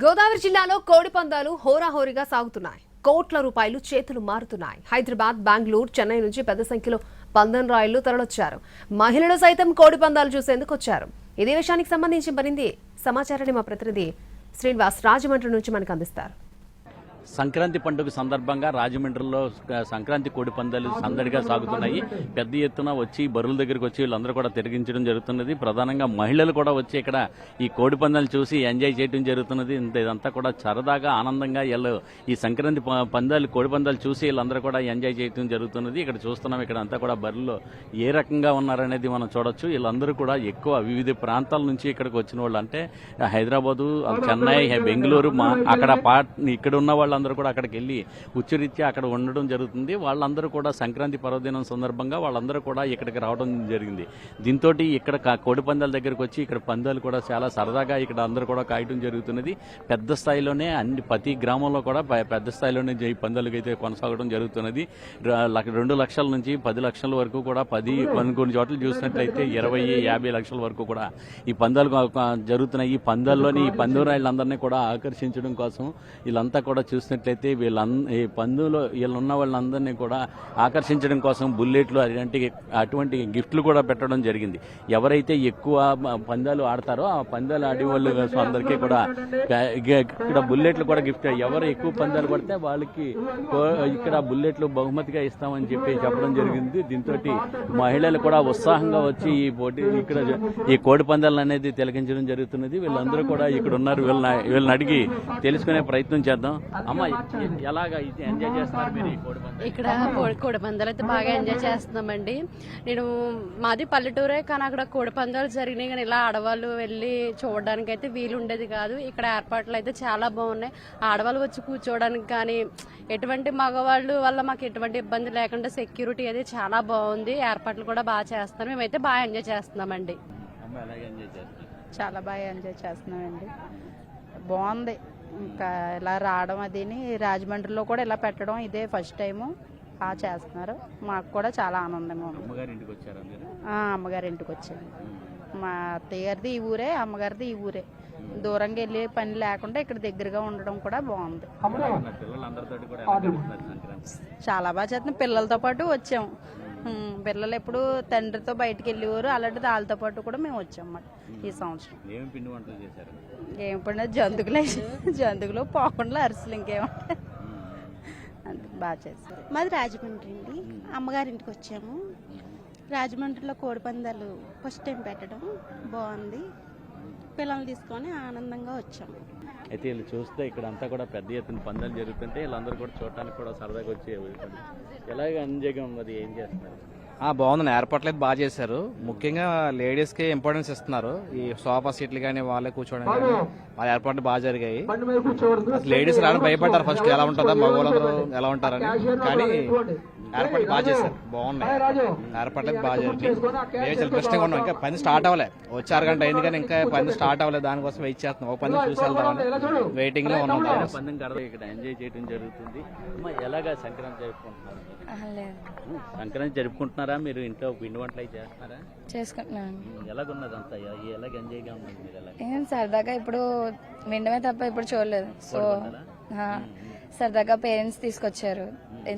గోదావరి జిల్లాలో కోడి పందాలు హోరాహోరీగా సాగుతున్నాయి. కోట్ల రూపాయలు చేతులు మారుతున్నాయి. హైదరాబాద్, బెంగళూరు, చెన్నై నుంచి పెద్ద సంఖ్యలో పందెం రాయుళ్లు తరలొచ్చారు. మహిళలు సైతం కోడి పందాలు చూసేందుకు వచ్చారు. ఇదే విషయానికి సంబంధించి మరింది సమాచారాన్ని మా ప్రతినిధి శ్రీనివాస్ రాజమండ్రి నుంచి మనకు అందిస్తారు. సంక్రాంతి పండుగ సందర్భంగా రాజమండ్రిలో సంక్రాంతి కోడి పందాలు సందడిగా సాగుతున్నాయి. పెద్ద ఎత్తున వచ్చి బరువుల దగ్గరికి వచ్చి వీళ్ళందరూ కూడా తిరిగించడం జరుగుతున్నది. ప్రధానంగా మహిళలు కూడా వచ్చి ఇక్కడ ఈ కోడి పందాలు చూసి ఎంజాయ్ చేయడం జరుగుతున్నది. ఇదంతా కూడా సరదాగా ఆనందంగా వీళ్ళు ఈ సంక్రాంతి పందాలు కోడి పందాలు చూసి వీళ్ళందరూ కూడా ఎంజాయ్ చేయడం జరుగుతున్నది. ఇక్కడ చూస్తున్నాం, ఇక్కడ అంతా కూడా బరువులో ఏ రకంగా ఉన్నారనేది మనం చూడొచ్చు. వీళ్ళందరూ కూడా ఎక్కువ వివిధ ప్రాంతాల నుంచి ఇక్కడికి వచ్చిన వాళ్ళు, అంటే హైదరాబాదు, చెన్నై, బెంగళూరు, అక్కడ ఇక్కడ ఉన్న వాళ్ళందరూ కూడా అక్కడికి వెళ్ళి ఉచ్చరీత్యా అక్కడ ఉండడం జరుగుతుంది. వాళ్ళందరూ కూడా సంక్రాంతి పర్వదినం సందర్భంగా వాళ్ళందరూ కూడా ఇక్కడికి రావడం జరిగింది. దీంతో ఇక్కడ కోడి పందాల దగ్గరకు వచ్చి ఇక్కడ పందాలు కూడా చాలా సరదాగా ఇక్కడ అందరూ కూడా కాయటం జరుగుతున్నది. పెద్ద స్థాయిలోనే ప్రతి గ్రామంలో కూడా పెద్ద స్థాయిలోనే ఈ పందాలకు అయితే కొనసాగడం జరుగుతున్నది. 2 లక్షల నుంచి 10 లక్షల వరకు కూడా కొన్ని చోట్ల చూసినట్లయితే 20-50 లక్షల వరకు కూడా ఈ పందాలు జరుగుతున్నాయి. ఈ పందాల్లోని ఈ పందురాళ్ళందరినీ కూడా ఆకర్షించడం కోసం వీళ్ళంతా కూడా చూసినట్లయితే ఈ పందులో వీళ్ళున్న వాళ్ళందరినీ కూడా ఆకర్షించడం కోసం బుల్లెట్లు అటువంటి గిఫ్ట్లు కూడా పెట్టడం జరిగింది. ఎవరైతే ఎక్కువ పందాలు ఆడతారో ఆ పందాలు ఆడే వాళ్ళు అందరికీ కూడా ఇక్కడ బుల్లెట్లు కూడా గిఫ్ట్, ఎవరు ఎక్కువ పందాలు పడితే వాళ్ళకి ఇక్కడ బుల్లెట్లు బహుమతిగా ఇస్తామని చెప్పడం జరిగింది. దీంతో మహిళలు కూడా ఉత్సాహంగా వచ్చి ఇక్కడ ఈ కోడి పందాలు అనేది తిలకించడం జరుగుతున్నది. వీళ్ళందరూ కూడా ఇక్కడ ఉన్నారు. వీళ్ళని అడిగి తెలుసుకునే ప్రయత్నం చేద్దాం. అమ్మ, ఎలాగా ఎంజాయ్ చేస్తున్నారు మీరు? ఇక్కడ కోడి పందాలు అయితే బాగా ఎంజాయ్ చేస్తున్నామండి. మాది పల్లెటూరే, కానీ అక్కడ కోడి పందాలు జరిగినాయి. కానీ ఇలా ఆడవాళ్ళు వెళ్ళి చూడడానికి అయితే వీలు ఉండేది కాదు. ఇక్కడ ఏర్పాట్లు అయితే చాలా బాగున్నాయి. ఆడవాళ్ళు వచ్చి కూర్చోవడానికి కానీ ఎటువంటి మగవాళ్ళు వల్ల మాకు ఎటువంటి ఇబ్బంది లేకుండా సెక్యూరిటీ అది చాలా బాగుంది. ఏర్పాట్లు కూడా బాగా చేస్తున్నారు. మేమైతే బాగా ఎంజాయ్ చేస్తున్నామండి. చాలా బాగా ఎంజాయ్ చేస్తున్నామండి. బాగుంది. ఇంకా ఇలా రావడం అదిని రాజమండ్రిలో కూడా ఇలా పెట్టడం ఇదే ఫస్ట్ టైము. బాగా చేస్తున్నారు. మాకు కూడా చాలా ఆనందంగా ఉంది. అమ్మగారి ఇంటికి వచ్చాను. మా అత్తయ్య గారిది ఈ ఊరే, అమ్మగారిది ఈ ఊరే. దూరంగా వెళ్ళే పని లేకుండా ఇక్కడ దగ్గరగా ఉండడం కూడా బాగుంది. చాలా బాగా చేస్తున్నాం. పిల్లలతో పాటు వచ్చాము. పిల్లలు ఎప్పుడు తండ్రితో బయటకు వెళ్ళేవారు, అలాంటిది వాళ్ళతో పాటు కూడా మేము వచ్చాం ఈ సంవత్సరం. ఏం పండుగ జంతుకులు పోకుండా అరిసెలు ఇంకేమంటే బాగా చేస్తారు. మాది రాజమండ్రి అండి. అమ్మగారింటికి వచ్చాము. రాజమండ్రిలో కోడి పందాలు ఫస్ట్ టైం పెట్టడం బాగుంది. పిల్లల్ని తీసుకొని ఆనందంగా వచ్చాము. అయితే వీళ్ళు చూస్తే ఇక్కడ అంతా కూడా పెద్ద ఎత్తున పందాలు జరుగుతుంటే వీళ్ళందరూ కూడా చూడటానికి కూడా సరదాగా వచ్చి ఎలాగ ఎంజాయ్గా ఉన్నది. ఏం చేస్తున్నారు? బాగుంది. ఏర్పాట్లు అయితే బాగా చేశారు. ముఖ్యంగా లేడీస్ కి ఇంపార్టెన్స్ ఇస్తున్నారు. ఈ సోఫా సీట్లు కానీ వాళ్ళే కూర్చోవడం కానీ వాళ్ళ ఏర్పాట్లు బాగా జరిగాయి. లేడీస్ రావడం భయపడ్డారు ఫస్ట్, ఎలా ఉంటుందా మగవాళ్ళందరూ ఎలా ఉంటారని. కానీ ఏర్పాట్లు బాగా చేశారు, బాగున్నాయి. ఏర్పాట్లు అయితే బాగా జరిగాయి. మేము చాలా ఇంట్రెస్టింగ్ ఉన్నాం. ఇంకా పని స్టార్ట్ అవ్వలేదు. వచ్చి 6 గంట అయింది కానీ ఇంకా పని స్టార్ట్ అవ్వలేదు. దానికోసం వెయిట్ చేస్తున్నాం. ఒక పని చూసి వెళ్దామని వెయిటింగ్ లో ఉన్నాం. ఇక్కడ ఎంజాయ్ చేయడం జరుగుతుంది. ఎలాగా సంక్రాంతి జరుపుకుంటున్నారు? సంక్రాంతి జరుపుకుంటున్నారా మీరు? ఇంట్లో పిండి వంటలు అయి చేస్తున్నారా? చేసుకుంటున్నాను. ఎలాగున్నది అంతా? ఎలాగ ఎంజాయ్గా ఉన్నది మీరు? ఏం సరదాగా ఇప్పుడు వినడమే తప్ప ఇప్పుడు చూడలేదు. సో సరదాగా పేరెంట్స్ తీసుకొచ్చారు,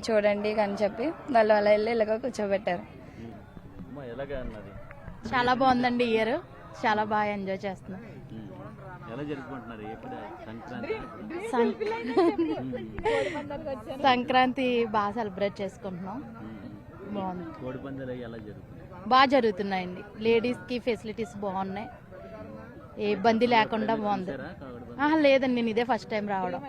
చూడండి అని చెప్పి వాళ్ళు అలా వెళ్ళి ఇలాగ కూర్చోబెట్టారు. ఎలాగా ఉన్నది? చాలా బాగుందండి. ఇయర్ చాలా బాగా ఎంజాయ్ చేస్తున్నాం. ఎలా జరుపుకుంటున్నారు? సంక్రాంతి బాగా సెలబ్రేట్ చేసుకుంటున్నాం. బాగుంది. కోడి పందాలు ఎలా జరుగుతుంది? బాగా జరుగుతున్నాయండి. లేడీస్ కి ఫెసిలిటీస్ బాగున్నాయి. ఏ ఇబ్బంది లేకుండా బాగుంది. లేదండి, నేను ఇదే ఫస్ట్ టైం రావడం.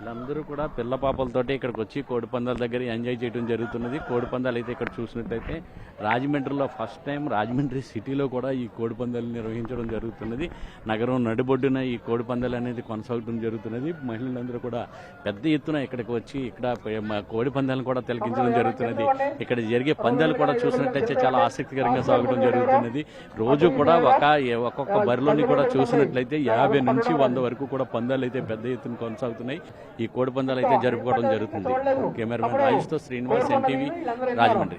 వీళ్ళందరూ కూడా పిల్ల పాపలతోటి ఇక్కడికి వచ్చి కోడి పందాల దగ్గర ఎంజాయ్ చేయడం జరుగుతున్నది. కోడి పందాలు అయితే ఇక్కడ చూసినట్టయితే రాజమండ్రిలో ఫస్ట్ టైం, రాజమండ్రి సిటీలో కూడా ఈ కోడి పందాలు నిర్వహించడం జరుగుతున్నది. నగరం నడిబొడ్డున ఈ కోడి పందాలు అనేది కొనసాగడం జరుగుతున్నది. మహిళలందరూ కూడా పెద్ద ఎత్తున ఇక్కడికి వచ్చి ఇక్కడ కోడి పందాలను కూడా తిలకించడం జరుగుతున్నది. ఇక్కడ జరిగే పందాలు కూడా చూసినట్టయితే చాలా ఆసక్తికరంగా సాగడం జరుగుతున్నది. రోజు కూడా ఒక్కొక్క బరిలోని కూడా చూసినట్లయితే 50 నుంచి 100 వరకు కూడా పందాలు అయితే పెద్ద ఎత్తున కొనసాగుతున్నాయి. ఈ కోడి పందాలు అయితే జరుపుకోవడం జరుగుతుంది. కెమెరామెన్ రాజేష్తో శ్రీనివాస్, ఎన్టీవీ, రాజమండ్రి.